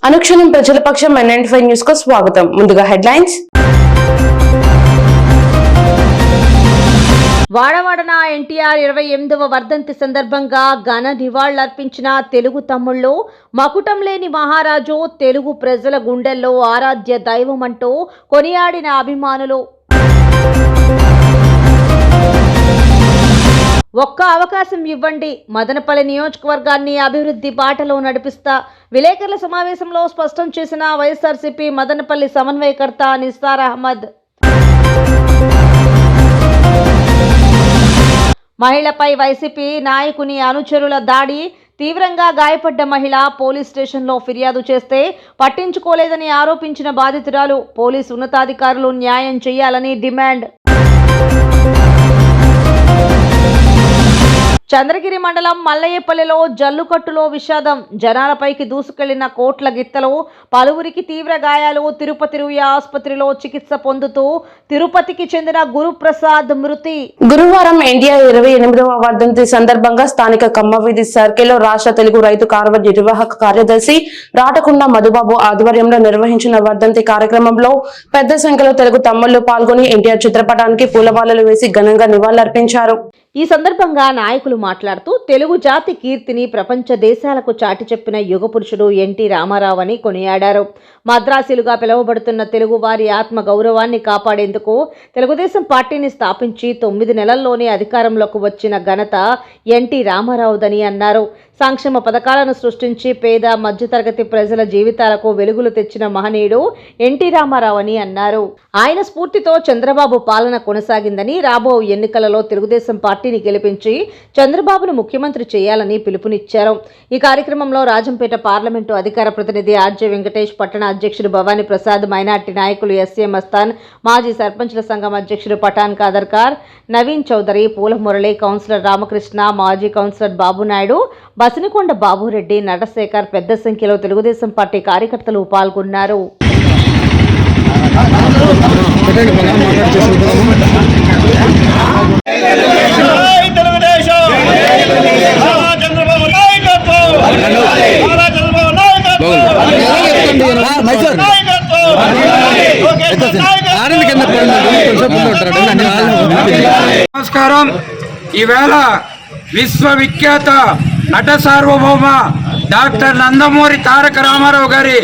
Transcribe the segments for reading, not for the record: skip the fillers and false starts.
అనుక్షణం ప్రజల పక్షం N95 news కు స్వాగతం. ముందుగా హెడ్లైన్స్. వాడవాడన ఎన్టీఆర్ 28వ వర్ధంతి సందర్భంగా ఘన నివాళులర్పించిన తెలుగు తమ్ముళ్ళు, మకుటం లేని మహారాజు, తెలుగు ప్రజల గుండెల్లో ఆరాధ్య దైవమంటూ కొనియాడిన అభిమానులు. ఒక్క అవకాశం ఇవ్వండి, మదనపల్లి నియోజకవర్గాన్ని అభివృద్ధి బాటలో నడిపిస్తా విలేకరుల సమావేశంలో స్పష్టం చేసిన వైఎస్ఆర్సీపీ మదనపల్లి సమన్వయకర్త నిసార్ అహ్మద్. మహిళపై వైసీపీ నాయకుని అనుచరుల దాడి, తీవ్రంగా గాయపడ్డ మహిళ పోలీస్ స్టేషన్లో ఫిర్యాదు చేస్తే పట్టించుకోలేదని ఆరోపించిన బాధితురాలు. పోలీసు ఉన్నతాధికారులు న్యాయం చేయాలని డిమాండ్. చంద్రగిరి మండలం మల్లయ్యపల్లిలో జల్లుకట్టులో విషాదం, జనాలపైకి దూసుకెళ్లిన కోట్ల గిత్తలు, పలువురికి తీవ్ర గాయాలు. తిరుపతి రుయా ఆసుపత్రిలో చికిత్స పొందుతూ తిరుపతికి చెందిన గురుప్రసాద్ మృతి. గురువారం ఎన్టీఆర్ 28వ వర్ధంతి సందర్భంగా స్థానిక కమ్మవీధి సర్కిల్లో రాష్ట్ర తెలుగు రైతు కార్వ నిర్వాహక కార్యదర్శి రాటకొండ మధుబాబు ఆధ్వర్యంలో నిర్వహించిన వర్ధంతి కార్యక్రమంలో పెద్ద సంఖ్యలో తెలుగు తమ్ముళ్లు పాల్గొని ఎన్టీఆర్ చిత్రపటానికి పూలమాలలు వేసి ఘనంగా నివాళులర్పించారు. ఈ సందర్భంగా నాయకులు మాట్లాడుతూ తెలుగు జాతి కీర్తిని ప్రపంచ దేశాలకు చాటి చెప్పిన యుగ పురుషుడు ఎన్టీ రామారావు అని కొనియాడారు. మద్రాసీలుగా పిలువబడుతున్న తెలుగు వారి ఆత్మ గౌరవాన్ని కాపాడేందుకు తెలుగుదేశం పార్టీని స్థాపించి 9 నెలల్లోనే అధికారంలోకి వచ్చిన ఘనత ఎన్టీ రామారావుదని అన్నారు. సంక్షేమ పథకాలను సృష్టించి పేద మధ్యతరగతి ప్రజల జీవితాలకు వెలుగులు తెచ్చిన మహనీయుడు ఎన్టీ రామారావు అని అన్నారు. ఆయన స్ఫూర్తితో చంద్రబాబు పాలన కొనసాగిందని, రాబో ఎన్నికలలో తెలుగుదేశం పార్టీని గెలిపించి చంద్రబాబును ముఖ్యమంత్రి చేయాలని పిలుపునిచ్చారు. ఈ కార్యక్రమంలో రాజంపేట పార్లమెంటు అధికార ప్రతినిధి ఆర్జే వెంకటేష్, పట్టణ అధ్యక్షుడు భవానీ ప్రసాద్, మైనార్టీ నాయకులు ఎస్ఏ మస్తాన్, మాజీ సర్పంచ్ల సంఘం అధ్యక్షుడు పఠాన్ ఖాదర్కార్, నవీన్ చౌదరి, పూల మురళి, కౌన్సిలర్ రామకృష్ణ, మాజీ కౌన్సిలర్ బాబునాయుడు, బసినికొండ బాబురెడ్డి, నటశేఖర్, పెద్ద సంఖ్యలో తెలుగుదేశం పార్టీ కార్యకర్తలు పాల్గొన్నారు. నమస్కారం. ఈవేళ విశ్వవిఖ్యాత నట సార్వభౌమ డాక్టర్ నందమూరి తారక రామారావు గారి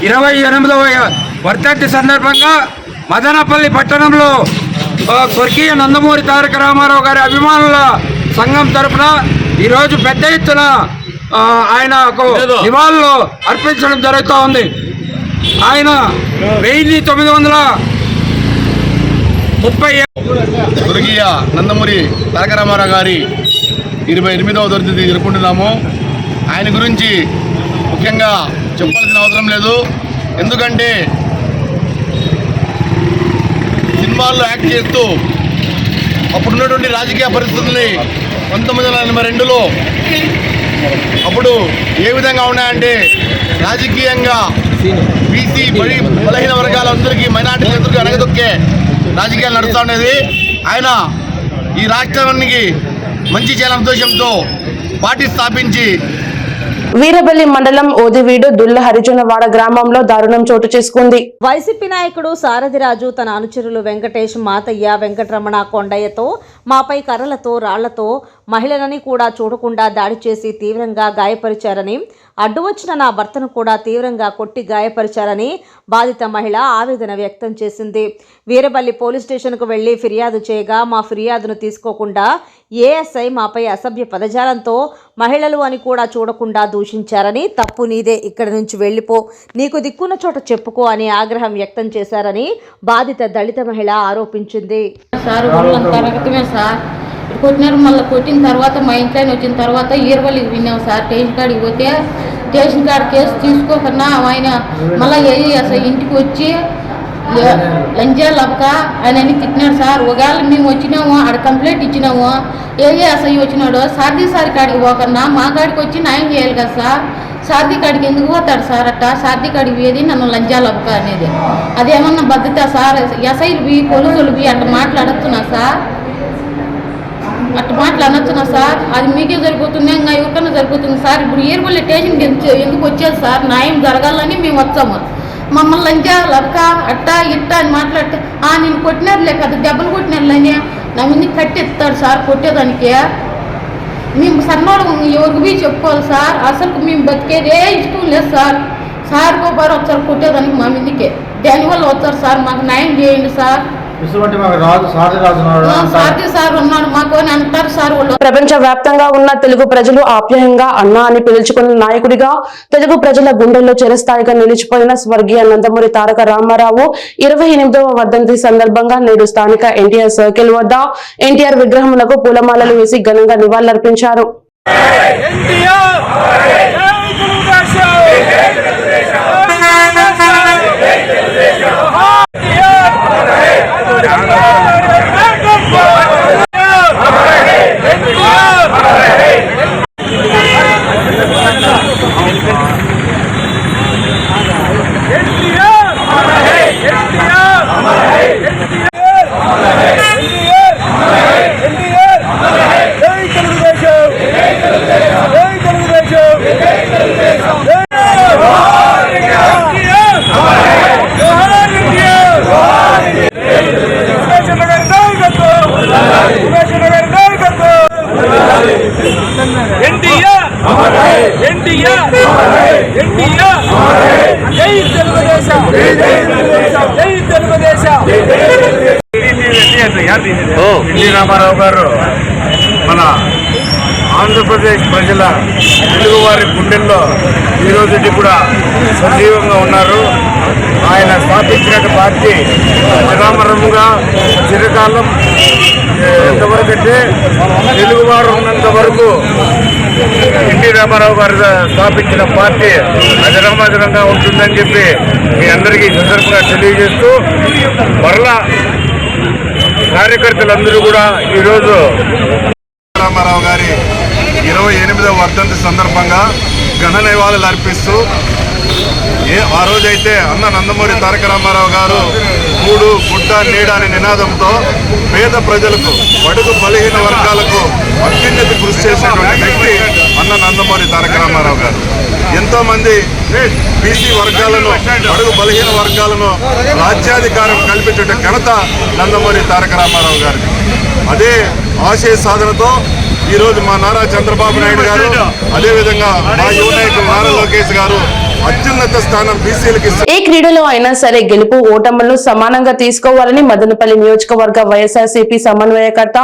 28వ వర్ధంతి సందర్భంగా మదనపల్లి పట్టణంలో స్వర్గీయ నందమూరి తారక రామారావు గారి అభిమానుల సంఘం తరఫున ఈరోజు పెద్ద ఎత్తున ఆయనకు నివాళులు అర్పించడం జరుగుతూ ఉంది. ఆయన 1930 స్వర్గీయ నందమూరి తారక రామారావు గారి 28వ వర్ధంతి జరుపుకుంటున్నాము. ఆయన గురించి ముఖ్యంగా చెప్పాల్సిన అవసరం లేదు. ఎందుకంటే సినిమాల్లో యాక్ట్ చేస్తూ అప్పుడున్నటువంటి రాజకీయ పరిస్థితుల్ని 1982లో అప్పుడు ఏ విధంగా ఉన్నాయంటే రాజకీయంగా బీసీ బలహీన వర్గాలందరికీ, మైనార్టీలందరికీ అణగదొక్కే రాజకీయాలు నడుస్తూ ఉండేది. ఆయన ఈ రాష్ట్రానికి మంచి చేయాలనే ఉద్దేశంతో పార్టీ స్థాపించి వీరబల్లి మండలం ఓదివీడు దుల్ల హరిజనవాడ గ్రామంలో దారుణం చోటు చేసుకుంది. వైసీపీ నాయకుడు సారథిరాజు తన అనుచరులు వెంకటేష్, మాతయ్య, వెంకటరమణ, కొండయ్యతో మాపై కర్రలతో, రాళ్లతో, మహిళలని కూడా చూడకుండా దాడి చేసి తీవ్రంగా గాయపరిచారని, అడ్డు వచ్చిన నా భర్తను కూడా తీవ్రంగా కొట్టి గాయపరిచారని బాధిత మహిళ ఆవేదన వ్యక్తం చేసింది. వీరబల్లి పోలీస్ స్టేషన్కు వెళ్లి ఫిర్యాదు చేయగా మా ఫిర్యాదును తీసుకోకుండా ఏఎస్ఐ మాపై అసభ్య పదజాలంతో మహిళలు అని కూడా చూడకుండా దూషించారని, తప్పు నీదే, ఇక్కడి నుంచి వెళ్ళిపో, నీకు దిక్కున్న చోట చెప్పుకో అని ఆగ్రహం వ్యక్తం చేశారని బాధిత దళిత మహిళ ఆరోపించింది. కొట్టినారు. మళ్ళీ కొట్టిన తర్వాత మా ఇంట్లోనే వచ్చిన తర్వాత ఈరవల్లికి విన్నాం సార్. స్టేషన్ కాడికి పోతే స్టేషన్ కాడ కేసు తీసుకోకన్నా ఆయన మళ్ళీ అసలు ఇంటికి వచ్చి లంచాలు అవ్వక ఆయన అన్ని తిట్టినాడు సార్. ఒకవేళ మేము వచ్చినాము, ఆడ కంప్లైంట్ ఇచ్చినాము, అసలు వచ్చినాడు సారథి సార్ కాడికి పోకన్నా మా కాడికి వచ్చి న్యాయం చేయాలి కదా సార్. సారథి కాడికి ఎందుకు పోతాడు సార్? అట్ట సారథి కాడికి పోయేది నన్ను లంచాలు అవ్వక అనేది అదేమన్నా భద్రత సార్? ఎస్ఐలు పోయి పోలీసులు పోయి అట్లా మాట్లాడుతున్నా సార్. అట్లా మాటలు అనొచ్చునా సార్? అది మీకే సరిపోతుంది, ఇంకా ఎవరికన్నా సరిపోతుంది సార్. ఇప్పుడు ఈరుపల్లి స్టేషన్కి ఎందుకు వచ్చేది సార్? న్యాయం జరగాలని మేము వచ్చాము. మమ్మల్ని లంచాలు అక్క అట్టా ఇట్టా అని మాట్లాడితే నేను కొట్టినారులే కదా, దెబ్బలు కొట్టినారులేని నా మీద కట్టెత్తాడు సార్ కొట్టేదానికి. మేము సన్నోడు ఎవరికి పోయి చెప్పుకోవాలి సార్? అసలు మేము బతికేదే ఇష్టం లేదు సార్. సార్ గోపారు వచ్చారు కొట్టేదానికి మా మీదకే. దానివల్ల వచ్చారు సార్, మాకు న్యాయం చేయండి సార్. సారథి సార్ ఉన్నాడు మాకు అని అంటారు సార్ వాళ్ళు. ప్రపంచ వ్యాప్తంగా ఉన్న తెలుగు ప్రజలు ఆప్యాయంగా అన్న అని పిలుచుకున్న నాయకుడిగా, తెలుగు ప్రజల గుండెల్లో చిరస్థాయిగా నిలిచిపోయిన స్వర్గీయ నందమూరి తారక రామారావు 28వ వర్ధంతి సందర్భంగా నేడు స్థానిక ఎన్టీఆర్ సర్కిల్ వద్ద ఎన్టీఆర్ విగ్రహములకు పూలమాలలు వేసి ఘనంగా నివాళులర్పించారు. ఎన్టీ రామారావు గారు మన ఆంధ్రప్రదేశ్ ప్రజల తెలుగువారి గుండెల్లో ఈరోజు కూడా సజీవంగా ఉన్నారు. ఆయన స్థాపించిన పార్టీ నిరామరంగా చిరకాలం ఎంతవరకు అంటే తెలుగువారు ఉన్నంత వరకు ఎన్టీ రామారావు గారు స్థాపించిన పార్టీ అజరామజరంగా ఉంటుందని చెప్పి మీ అందరికీ సందర్భంగా తెలియజేస్తూ మరలా కార్యకర్తలందరూ కూడా ఈరోజు రామారావు గారి 28వ వర్ధంతి సందర్భంగా ఘన నివాళులు అర్పిస్తూ ఆ రోజైతే అన్న నందమూరి తారక రామారావు గారు కూడు గుడ్డ నీడ అనే నినాదంతో పేద ప్రజలకు, బడుగు బలహీన వర్గాలకు అత్యున్నత కృషి చేసినటువంటి వ్యక్తి అన్న నందమూరి తారక రామారావు గారు. ఎంతో మంది బీసీ వర్గాలను, బడుగు బలహీన వర్గాలను రాజ్యాధికారం కల్పించే ఘనత నందమూరి తారక రామారావు గారిది. అదే ఆశయ సాధనతో ఈరోజు మా నారా చంద్రబాబు నాయుడు గారు, అదేవిధంగా మా యువ నాయకులు నారా లోకేష్ గారు అత్యున్నత స్థానం బీసీలకి. ఏ క్రీడలో అయినా సరే గెలుపు ఓటములను సమానంగా తీసుకోవాలని మదనపల్లి నియోజకవర్గ వైఎస్ఆర్సీపీ సమన్వయకర్త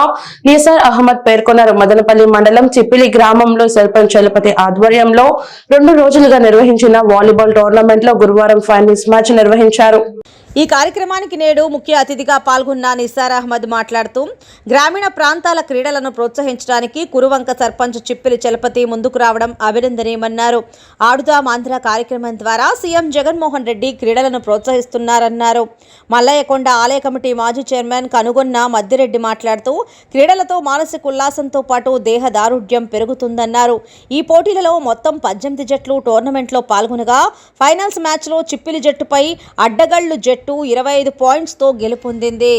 నిసార్ అహ్మద్ పేర్కొన్నారు. మదనపల్లి మండలం చిప్పిలి గ్రామంలో సర్పంచ్ చలపతి ఆధ్వర్యంలో 2 రోజులుగా నిర్వహించిన వాలీబాల్ టోర్నమెంట్ లో గురువారం ఫైనల్స్ మ్యాచ్ నిర్వహించారు. ఈ కార్యక్రమానికి నేడు ముఖ్య అతిథిగా పాల్గొన్న నిసార్ అహ్మద్ మాట్లాడుతూ గ్రామీణ ప్రాంతాల క్రీడలను ప్రోత్సహించడానికి కురువంక సర్పంచ్ చిప్పిలి చలపతి ముందుకు రావడం అభినందనీయమన్నారు. ఆడుదాం ఆంధ్ర కార్యక్రమం ద్వారా సీఎం జగన్మోహన్ రెడ్డి క్రీడలను ప్రోత్సహిస్తున్నారన్నారు. మల్లయ్యకొండ ఆలయ కమిటీ మాజీ చైర్మన్ కనుగొన్న మద్దిరెడ్డి మాట్లాడుతూ క్రీడలతో మానసిక ఉల్లాసంతో పాటు దేహ దారుఢ్యం పెరుగుతుందన్నారు. ఈ పోటీలలో మొత్తం 18 జట్లు టోర్నమెంట్లో పాల్గొనగా ఫైనల్స్ మ్యాచ్లో చిప్పిలి జట్టుపై అడ్డగళ్లు జట్టు 25 పాయింట్స్తో గెలుపొందింది.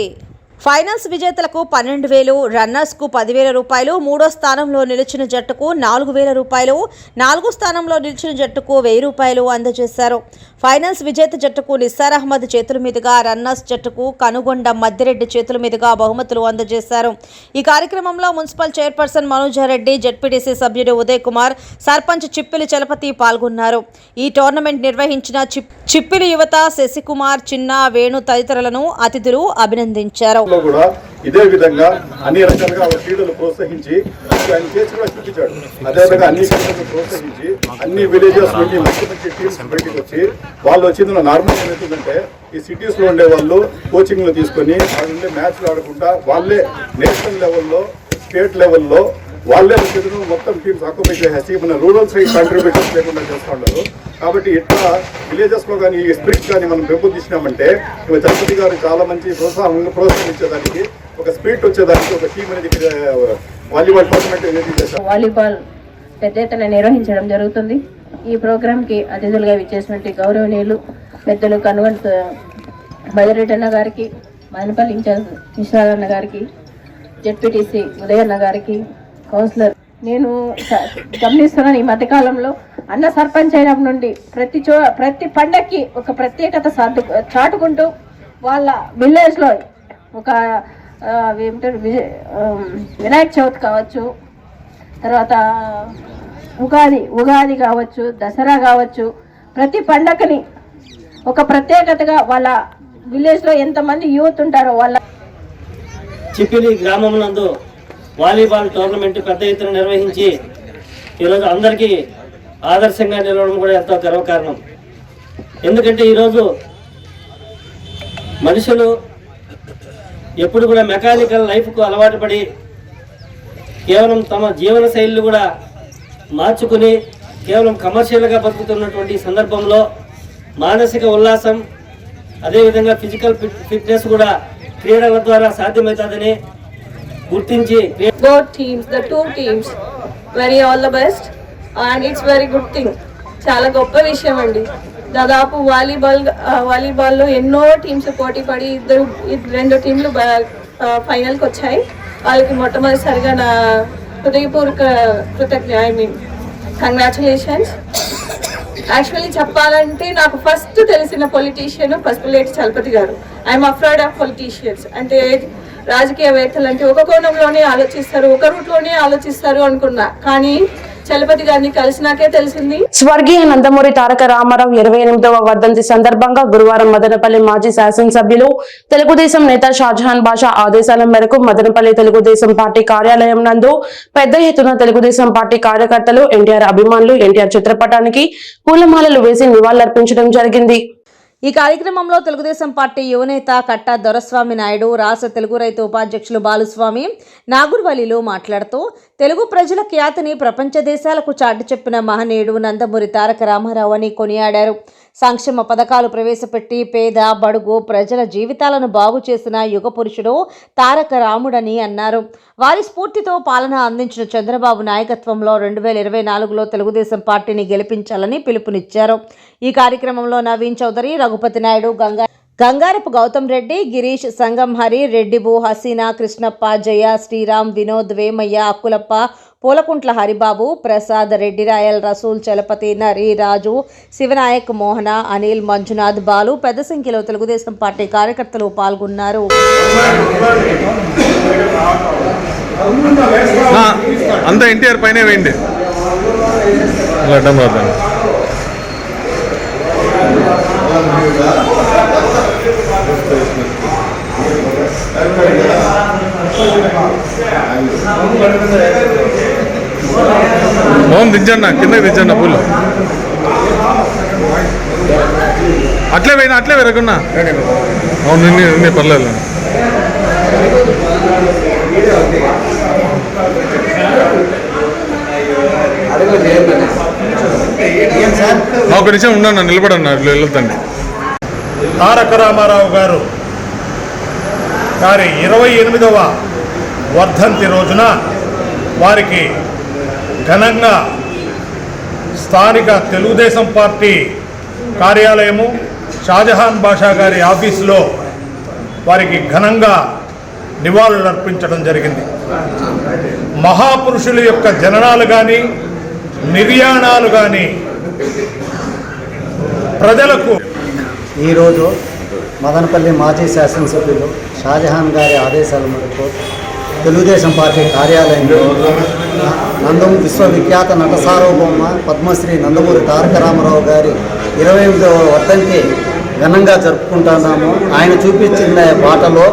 ఫైనల్స్ విజేతలకు 12,000, రన్నర్స్కు 10,000 రూపాయలు, 3వ స్థానంలో నిలిచిన జట్టుకు 4,000 రూపాయలు, 4వ స్థానంలో నిలిచిన జట్టుకు 1,000 రూపాయలు అందజేశారు. ఫైనల్స్ విజేత జట్టుకు నిసార్ అహ్మద్ చేతుల మీదుగా, రన్నర్స్ జట్టుకు కనుగొండ మద్దిరెడ్డి చేతుల మీదుగా బహుమతులు అందజేశారు. ఈ కార్యక్రమంలో మున్సిపల్ చైర్పర్సన్ మనోజారెడ్డి, జెడ్పీటీసీ సభ్యుడు ఉదయ్ కుమార్, సర్పంచ్ చిప్పిలి చలపతి పాల్గొన్నారు. ఈ టోర్నమెంట్ నిర్వహించిన చిప్పిలి యువత శశికుమార్, చిన్న, వేణు తదితరులను అతిథులు అభినందించారు. కూడా ఇదే విధంగా అన్ని రకాలుగా క్రీడలు ప్రోత్సహించి ఆయన చేతిలో చూపించాడు. అదేవిధంగా అన్ని క్రీడలు ప్రోత్సహించి అన్ని విలేజెస్ నుండి మంచి మంచి టీమ్స్ బయటకు వచ్చి వాళ్ళు వచ్చింది నార్మల్ ఏమవుతుందంటే ఈ సిటీస్ లో ఉండే వాళ్ళు కోచింగ్లు తీసుకొని వాళ్ళే మ్యాచ్లు ఆడకుండా వాళ్ళే నేషనల్ లెవెల్లో, స్టేట్ లెవెల్లో వాళ్ళే వచ్చేది మొత్తం టీమ్స్ ఆక్యుపై చేసేసి మన రూరల్ సైడ్ కాంట్రిబ్యూషన్స్ లేకుండా చేస్తూ ఉన్నారు. కాబట్టి ఇట్లా విలేజెస్లో కానీ ఈ స్పిరిట్ కానీ మనం పెంపొందించినామంటే చలపతి గారు చాలా మంచి ప్రోత్సహించేదానికి, ఒక స్పిరిట్ వచ్చేదానికి ఒక టీం అనేది వాలీబాల్ టోర్నమెంట్ అనేది చేశారు. వాలీబాల్ పెద్ద ఎత్తున నిర్వహించడం జరుగుతుంది. ఈ ప్రోగ్రాంకి అతిథులుగా విచ్చేసినటువంటి గౌరవనీయులు పెద్దలు కనుగొండ బదిరెడ్డి అన్న గారికి, మదనపల్లి ఇన్ఛార్జ్ నిషాద్ అన్న గారికి, జెడ్పీటీసీ ఉదయన్న గారికి, కౌన్సిలర్, నేను గమనిస్తున్నాను ఈ మధ్యకాలంలో అన్న సర్పంచ్ అయినప్పటి నుండి ప్రతి పండక్కి ఒక ప్రత్యేకత చాటుకుంటూ వాళ్ళ విలేజ్లో ఒక ఏమిటారు వినాయక చవితి కావచ్చు, తర్వాత ఉగాది కావచ్చు, దసరా కావచ్చు, ప్రతి పండగని ఒక ప్రత్యేకతగా వాళ్ళ విలేజ్లో ఎంతమంది యూత్ ఉంటారో వాళ్ళ చిప్పిలి గ్రామం నందు వాలీబాల్ టోర్నమెంట్ పెద్ద ఎత్తున నిర్వహించి ఈరోజు అందరికీ ఆదర్శంగా నిలవడం కూడా ఎంతో గర్వకారణం. ఎందుకంటే ఈరోజు మనుషులు ఎప్పుడు కూడా మెకానికల్ లైఫ్కు అలవాటు పడి కేవలం తమ జీవన శైలిని కూడా మార్చుకుని కేవలం కమర్షియల్గా బతుకుతున్నటువంటి సందర్భంలో మానసిక ఉల్లాసం, అదేవిధంగా ఫిజికల్ ఫిట్నెస్ కూడా క్రీడల ద్వారా సాధ్యమవుతుందని గుర్తించి both teams, the two teams, very all the best and it's very good thing. చాలా గొప్ప విషయం అండి. దాదాపు వాలీబాల్లో ఎన్నో టీమ్స్ పోటీ పడి రెండు టీంలు ఫైనల్కి వచ్చాయి. వాళ్ళకి మొట్టమొదటిసారిగా నా హృదయపూర్వక కంగ్రాచులేషన్స్. యాక్చువల్లీ చెప్పాలంటే నాకు ఫస్ట్ తెలిసిన పొలిటీషియన్ పసుపులేటి చలపతి గారు. I'm afraid of politicians. అంటే రాజకీయవేత్తలు అంటే ఒక కోణంలోనే ఆలోచిస్తారు, ఒక రూట్లోనే ఆలోచిస్తారు అనుకున్నా, కానీ చలపతి గారిని కలిసినాకే తెలిసింది. స్వర్గీయ నందమూరి తారక రామారావు 28వ వర్ధంతి సందర్భంగా గురువారం మదనపల్లి మాజీ శాసనసభ్యులు తెలుగుదేశం నేత షాజహాన్ బాషా ఆదేశాల మేరకు మదనపల్లి తెలుగుదేశం పార్టీ కార్యాలయం నందు పెద్ద ఎత్తున తెలుగుదేశం పార్టీ కార్యకర్తలు, ఎన్టీఆర్ అభిమానులు ఎన్టీఆర్ చిత్రపటానికి పూలమాలలు వేసి నివాళులర్పించడం జరిగింది. ఈ కార్యక్రమంలో తెలుగుదేశం పార్టీ యువనేత కట్టా దొరస్వామి నాయుడు, రాష్ట్ర తెలుగు రైతు ఉపాధ్యక్షులు బాలుస్వామి నాగుర్వలిలు మాట్లాడుతూ తెలుగు ప్రజల ఖ్యాతిని ప్రపంచ దేశాలకు చాటి చెప్పిన మహనీయుడు నందమూరి తారక రామారావు అని కొనియాడారు. సంక్షేమ పథకాలు ప్రవేశపెట్టి పేద బడుగు ప్రజల జీవితాలను బాగు చేసిన యుగ పురుషుడు తారక రాముడని అన్నారు. వారి స్ఫూర్తితో పాలన అందించిన చంద్రబాబు నాయకత్వంలో 2024లో తెలుగుదేశం పార్టీని గెలిపించాలని పిలుపునిచ్చారు. ఈ కార్యక్రమంలో నవీన్ చౌదరి, రఘుపతి నాయుడు, గంగారపు గౌతమ్ రెడ్డి, గిరీష్, సంగం హరి, రెడ్డిబు, హసీనా, కృష్ణప్ప, జయ, శ్రీరామ్, వినోద్, వేమయ్య, అక్కులప్ప, పూలకుంట్ల హరిబాబు, ప్రసాద్, రెడ్డి రాయల్, రసూల్, చలపతి, నరి, రాజు, శివనాయక్, మోహన, అనిల్, మంజునాథ్, బాలు పెద్ద సంఖ్యలో తెలుగుదేశం పార్టీ కార్యకర్తలు పాల్గొన్నారు. అంతా ఎన్టీఆర్ పైన వేయండి. మోహన్ దించండి, కిందకి దించండి పూలు. అట్లే వేయినా, అట్లే వేరకున్నా. అవును, నిన్నే పర్లేదు. ఒక నిమిషం ఉండన్నా, నిలబడన్నా, వెళ్తాండి. తారక రామారావు గారు 28వ వర్ధంతి రోజున వారికి ఘనంగా స్థానిక తెలుగుదేశం పార్టీ కార్యాలయము, షాజహాన్ బాషా గారి ఆఫీసులో వారికి ఘనంగా నివాళులు అర్పించడం జరిగింది. మహాపురుషుల యొక్క జననాలు కానీ నిర్యాణాలు కానీ ప్రజలకు ఈరోజు మదనపల్లి మాజీ శాసనసభ్యులు షాజహాన్ గారి ఆదేశాల మేరకు తెలుగుదేశం పార్టీ కార్యాలయంలో విశ్వవిఖ్యాత నట సార్వభౌమ పద్మశ్రీ నందమూరి తారక రామారావు గారి 28వ వర్ధంతి ఘనంగా జరుపుకుంటున్నాము. ఆయన చూపించిన బాటలో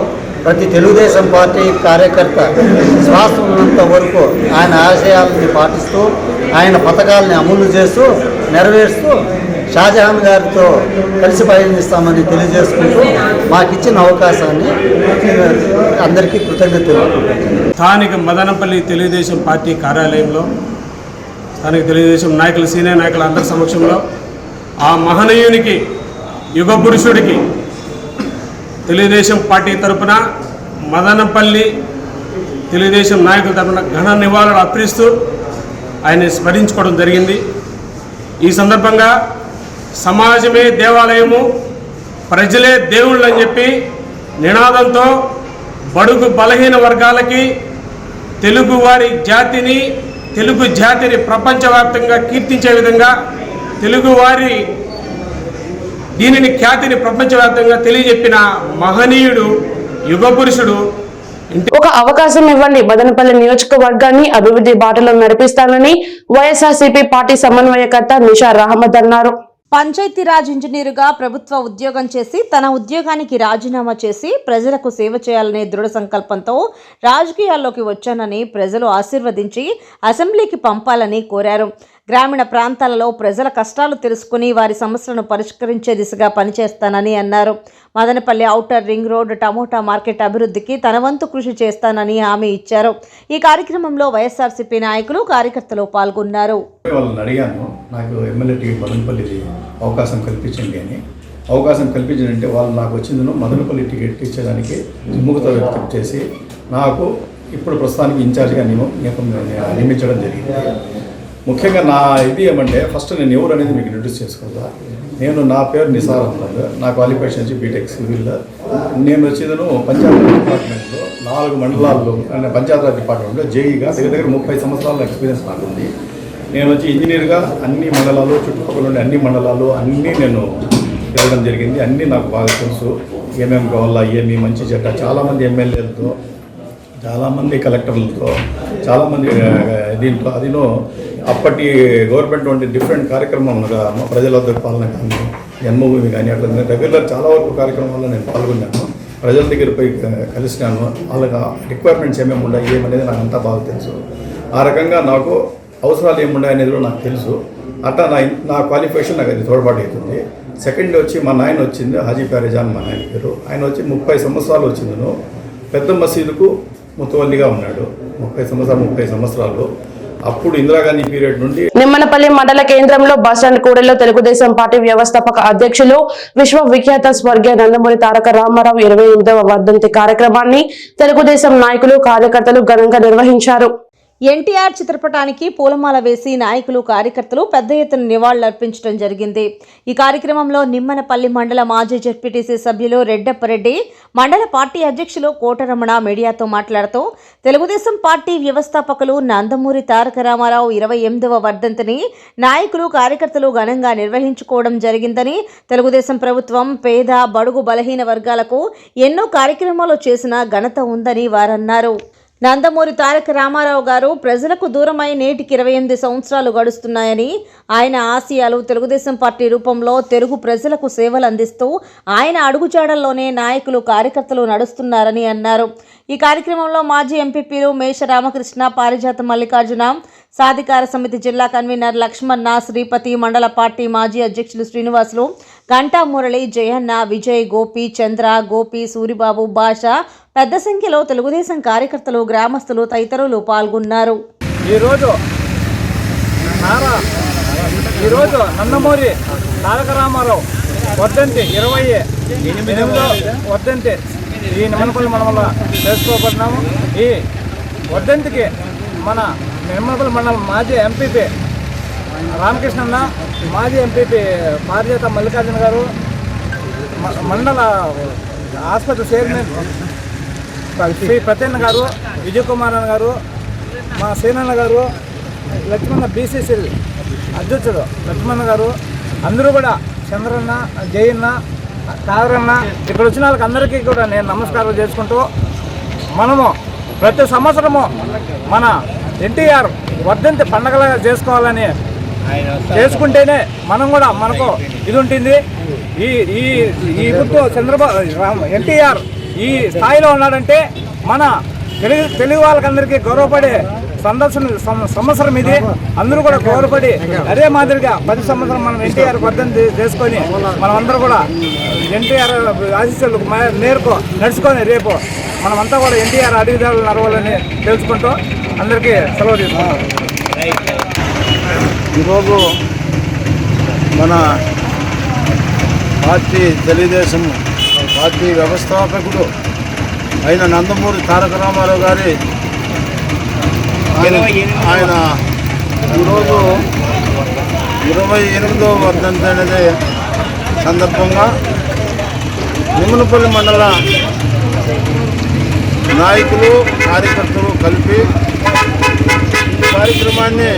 ప్రతి తెలుగుదేశం పార్టీ కార్యకర్త శ్వాస ఉన్నంత వరకు ఆయన ఆశయాలని పాటిస్తూ ఆయన పథకాలని అమలు చేస్తూ నెరవేరుస్తూ షాజహాన్ గారితో కలిసి పయనిస్తామని తెలియజేసుకుంటూ మాకిచ్చిన అవకాశాన్ని అందరికీ కృతజ్ఞతలు. స్థానిక మదనపల్లి తెలుగుదేశం పార్టీ కార్యాలయంలో స్థానిక తెలుగుదేశం నాయకులు, సీనియర్ నాయకుల అందరి సమక్షంలో ఆ మహనీయునికి, యుగ పురుషుడికి తెలుగుదేశం పార్టీ తరఫున, మదనపల్లి తెలుగుదేశం నాయకుల తరఫున ఘన నివాళులు అర్పిస్తూ ఆయన్ని స్మరించుకోవడం జరిగింది. ఈ సందర్భంగా సమాజమే దేవాలయము, ప్రజలే దేవుళ్ళు అని చెప్పి నినాదంతో బడుగు బలహీన వర్గాలకి తెలుగు జాతిని ప్రపంచవ్యాప్తంగా కీర్తించే విధంగా తెలుగువారి దీనిని ఖ్యాతిని ప్రపంచవ్యాప్తంగా తెలియజెప్పిన మహనీయుడు యుగ పురుషుడు. ఒక అవకాశం ఇవ్వండి, మదనపల్లి నియోజకవర్గాన్ని అభివృద్ధి బాటలో నడిపిస్తానని వైఎస్ఆర్సీపీ పార్టీ సమన్వయకర్త నిషార్ అహ్మద్ అన్నారు. పంచాయతీరాజ్ ఇంజనీరుగా ప్రభుత్వ ఉద్యోగం చేసి తన ఉద్యోగానికి రాజీనామా చేసి ప్రజలకు సేవ చేయాలనే దృఢ సంకల్పంతో రాజకీయాల్లోకి వచ్చానని ప్రజలు ఆశీర్వదించి అసెంబ్లీకి పంపాలని కోరారు. గ్రామీణ ప్రాంతాలలో ప్రజల కష్టాలు తెలుసుకుని వారి సమస్యలను పరిష్కరించే దిశగా పనిచేస్తానని అన్నారు. Madanapalle outer ring road tomato market అభివృద్ధికి తన వంతు కృషి చేస్తానని హామీ ఇచ్చారు. ఈ కార్యక్రమంలో వైఎస్ఆర్సీపీ నాయకులు కార్యకర్తలు పాల్గొన్నారు. వాళ్ళని అడిగాను, నాకు ఎమ్మెల్యే టికెట్ మదనపల్లి అవకాశం కల్పించండి అని. అవకాశం కల్పించాలంటే వాళ్ళు నాకు వచ్చిందను మదనపల్లి టికెట్ ఇచ్చేదానికి సుముఖత వ్యక్తం చేసి నాకు ఇప్పుడు ప్రస్తుతానికి ఇన్ఛార్జ్గా నియమించడం జరిగింది. ముఖ్యంగా నా ఇది ఏమంటే ఫస్ట్ నేను ఎవరు అనేది మీకు ఇంట్రడ్యూస్ చేసుకుంటా. నా పేరు నిసార్ అహ్మద్, నా క్వాలిఫికేషన్ వచ్చి బీటెక్ సివిల్. నేను వచ్చేదను పంచాయతీ డిపార్ట్మెంట్లో 4 మండలాల్లో పంచాయతీరాజ్ డిపార్ట్మెంట్లో జేఈగా దగ్గర 30 సంవత్సరాల ఎక్స్పీరియన్స్ నాకు ఉంది. నేను వచ్చి ఇంజనీర్గా అన్ని మండలాలు చుట్టుపక్కల ఉండే అన్ని మండలాలు అన్నీ నేను తిరగడం జరిగింది. అన్నీ నాకు బాగా తెలుసు, ఏమేమి కావాలా ఏమి మంచి చెడ్డ. చాలామంది ఎమ్మెల్యేలతో, చాలామంది కలెక్టర్లతో, చాలామంది దీంట్లో అదినో అప్పటి గవర్నమెంట్ వంటి డిఫరెంట్ కార్యక్రమాలుగా ప్రజల పాలన కానీ జన్మభూమి కానీ అట్లా రెగ్యులర్ చాలా వరకు కార్యక్రమాల్లో నేను పాల్గొన్నాను. ప్రజల దగ్గర పోయి కలిసినాను. వాళ్ళకి రిక్వైర్మెంట్స్ ఏమేమి ఉన్నాయి ఏమనేది నాకు అంతా బాగా తెలుసు. ఆ రకంగా నాకు అవసరాలు ఏమున్నాయి అనేది కూడా నాకు తెలుసు. అట్లా నా క్వాలిఫికేషన్ నాకు అది తోడ్పాటు అవుతుంది. సెకండ్ వచ్చి మా నాయన వచ్చింది హాజీ ప్యారేజాన్, మా నాయన పేరు. ఆయన వచ్చి 30 సంవత్సరాలు వచ్చిందను. పెద్ద మసీదుకు ముతవల్లిగా ఉన్నాడు. 30 సంవత్సరాలు. అప్పుడు ఇందిరాగాంధీ పీరియడ్ నుండి నిమ్మనపల్లి మండల కేంద్రంలో బస్టాండ్ కూడలిలో తెలుగుదేశం పార్టీ వ్యవస్థాపక అధ్యక్షులు విశ్వవిఖ్యాత స్వర్గీయ నందమూరి తారక రామారావు 28వ వర్ధంతి కార్యక్రమాన్ని తెలుగుదేశం నాయకులు కార్యకర్తలు ఘనంగా నిర్వహించారు. ఎన్టీఆర్ చిత్రపటానికి పూలమాల వేసి నాయకులు కార్యకర్తలు పెద్ద ఎత్తున నివాళులర్పించడం జరిగింది. ఈ కార్యక్రమంలో నిమ్మనపల్లి మండల మాజీ జెడ్పీటీసీ సభ్యులు రెడ్డప్పరెడ్డి, మండల పార్టీ అధ్యక్షులు కోటరమణ మీడియాతో మాట్లాడుతూ తెలుగుదేశం పార్టీ వ్యవస్థాపకులు నందమూరి తారక రామారావు 28వ వర్ధంతిని నాయకులు కార్యకర్తలు ఘనంగా నిర్వహించుకోవడం జరిగిందని, తెలుగుదేశం ప్రభుత్వం పేద బడుగు బలహీన వర్గాలకు ఎన్నో కార్యక్రమాలు చేసిన ఘనత ఉందని వారన్నారు. నందమూరి తారక రామారావు గారు ప్రజలకు దూరమై నేటికి 28 సంవత్సరాలు గడుస్తున్నాయని, ఆయన ఆశయాలు తెలుగుదేశం పార్టీ రూపంలో తెలుగు ప్రజలకు సేవలు అందిస్తూ ఆయన అడుగుజాడల్లోనే నాయకులు కార్యకర్తలు నడుస్తున్నారని అన్నారు. ఈ కార్యక్రమంలో మాజీ ఎంపీపీలు మేష రామకృష్ణ, పారిజాత మల్లికార్జున, సాధికార సమితి జిల్లా కన్వీనర్ లక్ష్మణ, శ్రీపతి, మండల పార్టీ మాజీ అధ్యక్షులు శ్రీనివాసులు, గంటా మురళి, జయన్న, విజయ్, గోపి, చంద్ర, గోపి, సూరిబాబు, భాష, పెద్ద సంఖ్యలో తెలుగుదేశం కార్యకర్తలు, గ్రామస్తులు తదితరులు పాల్గొన్నారు. ఈరోజు నందమూరి తారక రామారావు వర్ధంతి 28వ వర్ధంతి ఈ నిమ్మనపల్లి మండలంలో చేసుకోబడినాము. ఈ వర్ధంతికి మన నిమ్మనపల్లి మండలం మాజీ ఎంపీపీ రామకృష్ణన్న, మాజీ ఎంపీపీ పారిజాత మల్లికార్జున గారు, మండల ఆసుపత్రి చైర్మన్ శ్రీ ప్రత్యన్న గారు, విజయ్ కుమార్ అన్న గారు, మా సేనన్న గారు, లక్ష్మణ బీసీసీ అధ్యక్షుడు లక్ష్మణ గారు, అందరూ కూడా చంద్రన్న, జయన్న, కాదరన్న, ఇక్కడ వచ్చిన వాళ్ళకి అందరికీ కూడా నేను నమస్కారం చేసుకుంటూ, మనము ప్రతి సంవత్సరము మన ఎన్టీఆర్ వర్ధంతి పండగలాగా చేసుకోవాలని చేసుకుంటేనే మనం కూడా మనకు ఇది ఉంటుంది. ఈ గుర్తు చంద్రబాబు ఎన్టీఆర్ ఈ స్థాయిలో ఉన్నాడంటే మన తెలుగు వాళ్ళకందరికీ గౌరవపడే సంవత్సరం ఇది. అందరూ కూడా గౌరవపడి అదే మాదిరిగా 10 సంవత్సరం మనం ఎన్టీఆర్ వర్ధంతి చేసుకొని మనమందరూ కూడా ఎన్టీఆర్ ఆశీస్సులకు మేరకు నడుచుకొని రేపు మనమంతా కూడా ఎన్టీఆర్ అడుగుదారులు నడవాలని తెలుసుకుంటూ అందరికీ సెలవు తీసుకుంటాం. ఈరోజు మన పార్టీ తెలుగుదేశం పార్టీ వ్యవస్థాపకుడు అయిన నందమూరి తారక రామారావు గారి ఆయన ఈరోజు 28వ వర్ధంతి అనేది సందర్భంగా నిమ్మనపల్లి మండల నాయకులు కార్యకర్తలు కలిపి ఈ కార్యక్రమాన్ని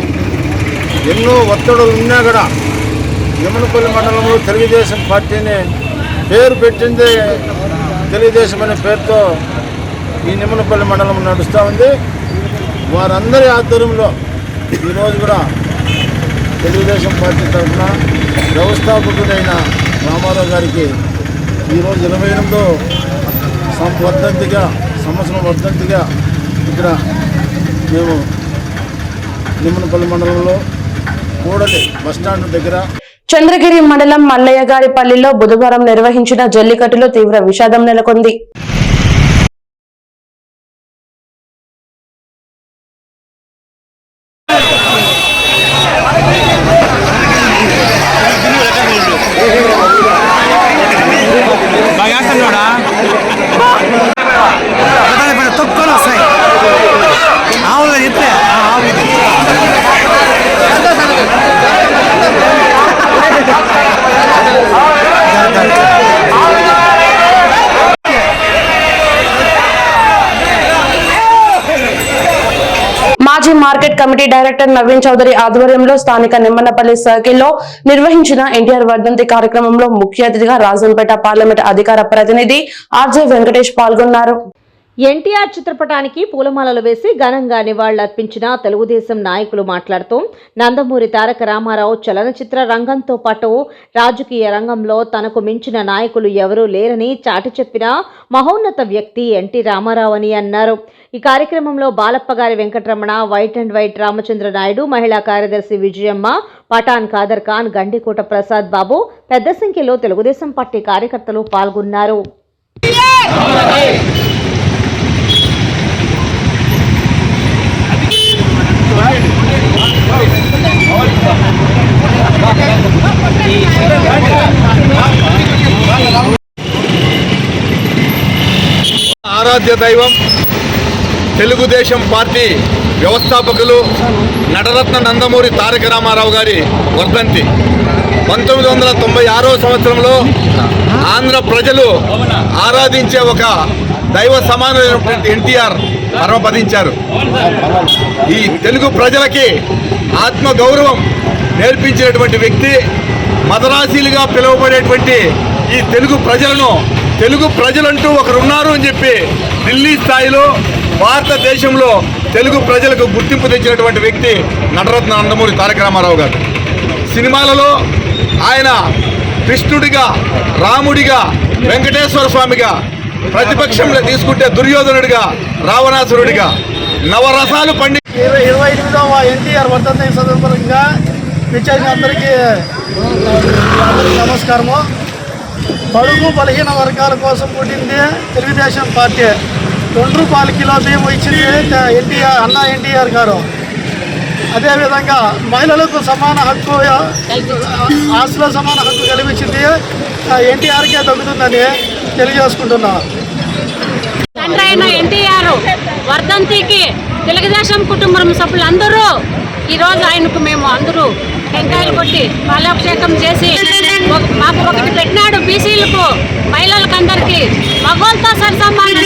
ఎన్నో ఒత్తిడులు ఉన్నా కూడా నిమ్మనపల్లి మండలంలో తెలుగుదేశం పార్టీని పేరు పెట్టింది తెలుగుదేశం అనే పేరుతో ఈ నిమ్మనపల్లి మండలం నడుస్తూ ఉంది. వారందరి ఆధ్వర్యంలో ఈరోజు కూడా తెలుగుదేశం పార్టీ తరఫున వ్యవస్థాపకుడైన రామారావు గారికి ఈరోజు 28వ సంవత్సరం వర్ధంతిగా ఇక్కడ మేము నిమ్మనపల్లి మండలంలో కూడలి బస్టాండ్ దగ్గర చంద్రగిరి మండలం మల్లయ్య గారిపల్లిలో బుధవారం నిర్వహించిన జల్లికట్టులో తీవ్ర విషాదం నెలకొంది. మాజీ market committee director Naveen Chowdary ఆధ్వర్యంలో స్థానిక నిమ్మనపల్లి సర్కిల్లో నిర్వహించిన ఎన్టీఆర్ వర్ధంతి కార్యక్రమంలో ముఖ్య అతిథిగా రాజంపేట పార్లమెంట్ అధికార ప్రతినిధి ఆర్జే వెంకటేష్ పాల్గొన్నారు. ఎన్టీఆర్ చిత్రపటానికి పూలమాలలు వేసి ఘనంగా నివాళులర్పించిన తెలుగుదేశం నాయకులు మాట్లాడుతూ నందమూరి తారక రామారావు చలనచిత్ర రంగంతో పాటు రాజకీయ రంగంలో తనకు మించిన నాయకులు ఎవరూ లేరని చాటి చెప్పిన మహోన్నత వ్యక్తి ఎన్టీ రామారావు అని అన్నారు. ఈ కార్యక్రమంలో Balappagari Venkataramana, white and white Ramachandra Naidu, మహిళా కార్యదర్శి విజయమ్మ, పఠాన్ ఖాదర్ ఖాన్, గండికోట ప్రసాద్ బాబు పెద్ద సంఖ్యలో తెలుగుదేశం పార్టీ కార్యకర్తలు పాల్గొన్నారు. ఆరాధ్య దైవం తెలుగుదేశం పార్టీ వ్యవస్థాపకులు నటరత్న నందమూరి తారక రామారావు గారి వర్ధంతి 1996వ సంవత్సరంలో ఆంధ్ర ప్రజలు ఆరాధించే ఒక దైవ సమానమైనటువంటి ఎన్టీఆర్ పరమపదించారు. ఈ తెలుగు ప్రజలకి ఆత్మ గౌరవం నేర్పించినటువంటి వ్యక్తి, మదరాసీలుగా పిలువబడేటువంటి ఈ తెలుగు ప్రజలంటూ ఒకరున్నారు అని చెప్పి ఢిల్లీ స్థాయిలో భారతదేశంలో తెలుగు ప్రజలకు గుర్తింపు తెచ్చినటువంటి వ్యక్తి నటరత్న నందమూరి తారక రామారావు గారు. సినిమాలలో ఆయన కృష్ణుడిగా, రాముడిగా, వెంకటేశ్వర స్వామిగా, ప్రతిపక్షంలో తీసుకుంటే దుర్యోధనుడిగా, రావణాసురుడిగా నవరసాలు పండి 28వ ఎన్టీఆర్ వర్ధంతి సందర్భంగా విచ్చేసిన అందరికీ నమస్కారము. బడుగు బలహీన వర్గాల కోసం పుట్టింది తెలుగుదేశం పార్టీ. ₹2 కిలో బియ్యం ఇచ్చింది ఎన్టీఆర్ గారు. అదేవిధంగా మహిళలకు సమాన హక్కు, ఆస్తిలో సమాన హక్కు కల్పించింది ఎన్టీఆర్కే దొరుకుతుందని తెలియజేసుకుంటున్నాను. తండ్రి అయిన ఎన్టీఆర్ వర్ధంతికి తెలుగుదేశం కుటుంబం సభ్యులందరూ ఈరోజు ఆయనకు మేము అందరూ టెంకాయలు కొట్టి పాలాభిషేకం చేసి మాకు ఒకటి పెట్టినాడు. బీసీలకు, మహిళలకు అందరికీ మగవాళ్ళతో సరిసమాన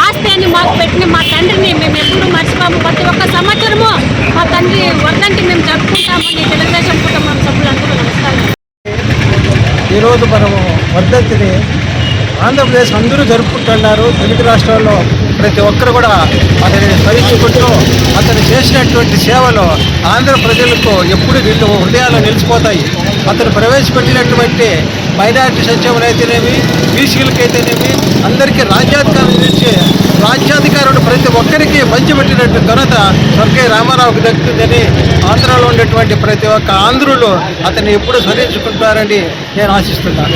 ఆస్తి అని మాకు పెట్టిన మా తండ్రిని మేము ఎప్పుడు మర్చిపోము. ప్రతి ఒక్క సంవత్సరము మా తండ్రి వర్ధంతి మేము జరుపుకుంటామని తెలుగుదేశం కుటుంబం సభ్యులందరూ నమస్కారం. ఈరోజు మనము వర్ధంతిని ఆంధ్రప్రదేశ్ అందరూ జరుపుకుంటున్నారు. తెలుగు రాష్ట్రాల్లో ప్రతి ఒక్కరు కూడా అతని స్మరించుకుంటూ అతను చేసినటువంటి సేవలు ఆంధ్ర ప్రజలకు ఎప్పుడు వీళ్ళు హృదయాల్లో నిలిచిపోతాయి. అతను ప్రవేశపెట్టినటువంటి మైనారిటీ సంక్షేమం అయితేనేమి, బీసీలకైతేనేమి అందరికీ రాజ్యాధికారం నుంచి రాజ్యాధికారులు ప్రతి ఒక్కరికి పంచిపెట్టినట్టు ఘనత స్వర్గీయ రామారావుకి దక్కుతుందని ఆంధ్రాలో ఉండేటువంటి ప్రతి ఒక్క ఆంధ్రులు అతన్ని ఎప్పుడు స్మరించుకుంటారని నేను ఆశిస్తున్నాను.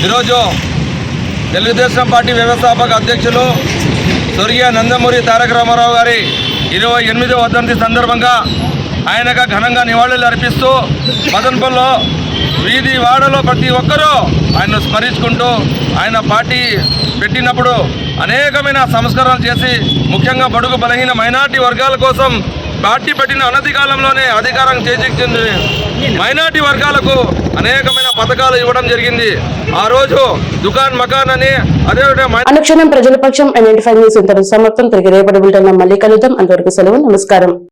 ఈరోజు తెలుగుదేశం పార్టీ వ్యవస్థాపక అధ్యక్షులు స్వర్గీయ నందమూరి తారక రామారావు గారి 28వ వర్ధంతి సందర్భంగా ఆయనకు ఘనంగా నివాళులు అర్పిస్తూ మదనపల్లిలో వీధి వాడలో ప్రతి ఒక్కరూ ఆయన్ను స్మరించుకుంటూ ఆయన పార్టీ పెట్టినప్పుడు అనేకమైన సంస్కరణలు చేసి ముఖ్యంగా బడుగు బలహీన మైనార్టీ వర్గాల కోసం పార్టీ పెట్టిన అనతి కాలంలోనే అధికారం చేజిక్కింది మైనార్టీ వర్గాలకు అనేకమైన పథకాలు ఇవ్వడం జరిగింది. ఆ రోజు దుకాన్ మకాన్ అని అదేవిధంగా అనుక్షణం ప్రజల పక్షం 95 న్యూస్ ఇంతవరకు సమాప్తం. తిరిగి రేపటి బులెటిన్లో మళ్ళీ కలుద్దాం. అంతవరకు సెలవు. నమస్కారం.